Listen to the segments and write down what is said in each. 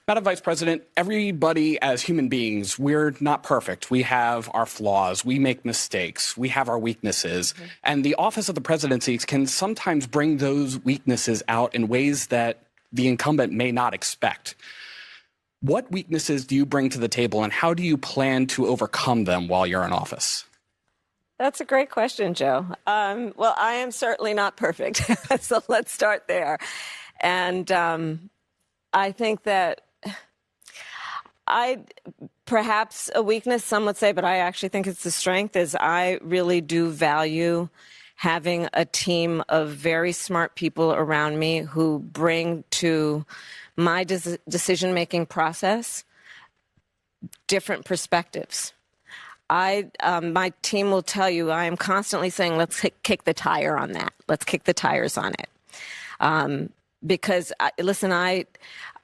Madam Vice President, everybody as human beings, we're not perfect. We have our flaws. We make mistakes. We have our weaknesses. Mm-hmm. And the office of the presidency can sometimes bring those weaknesses out in ways that the incumbent may not expect. What weaknesses do you bring to the table, and how do you plan to overcome them while you're in office? That's a great question, Joe. Well, I am certainly not perfect, so let's start there. And I think that perhaps a weakness, some would say, but I actually think it's a strength, is I really do value having a team of very smart people around me who bring to my decision-making process different perspectives. My team will tell you, I am constantly saying, let's kick the tire on that. Let's kick the tires on it. Because, listen,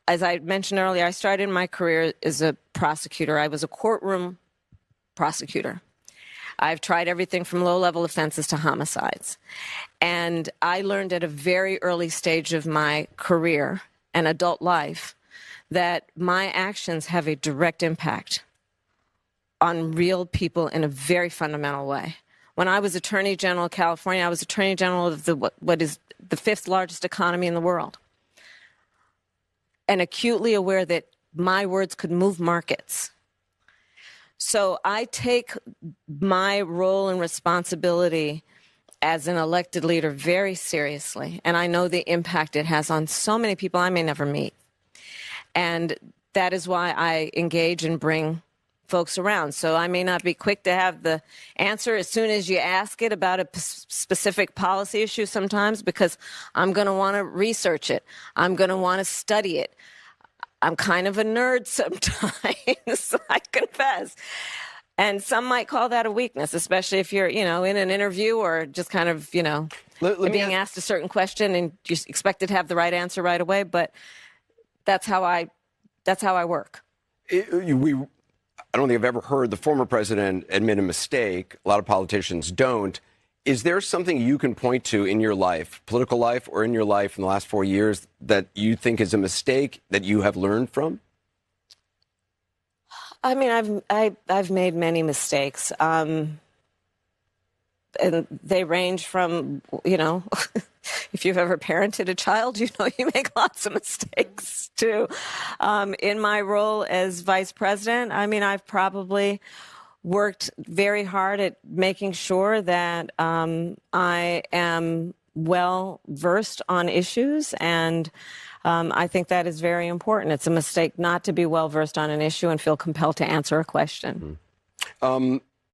as I mentioned earlier, I started my career as a prosecutor. I was a courtroom prosecutor. I've tried everything from low-level offenses to homicides. And I learned at a very early stage of my career and adult life that my actions have a direct impact on real people in a very fundamental way. When I was Attorney General of California, I was Attorney General of what is the fifth largest economy in the world, and acutely aware that my words could move markets. So I take my role and responsibility as an elected leader very seriously, and I know the impact it has on so many people I may never meet. And that is why I engage and bring folks around. So I may not be quick to have the answer as soon as you ask it about a specific policy issue sometimes, because I'm going to want to research it. I'm going to want to study it. I'm kind of a nerd sometimes, I confess. And some might call that a weakness, especially if you're, in an interview or just kind of, being asked a certain question and you expect to have the right answer right away. But that's how I work. I don't think I've ever heard the former president admit a mistake. A lot of politicians don't. Is there something you can point to in your life, political life or in your life in the last 4 years, that you think is a mistake that you have learned from? I mean, I've made many mistakes. And they range from, if you've ever parented a child, you make lots of mistakes too. In my role as vice president, I mean, I've probably worked very hard at making sure that I am well versed on issues, and I think that is very important. It's a mistake not to be well versed on an issue and feel compelled to answer a question. Mm-hmm.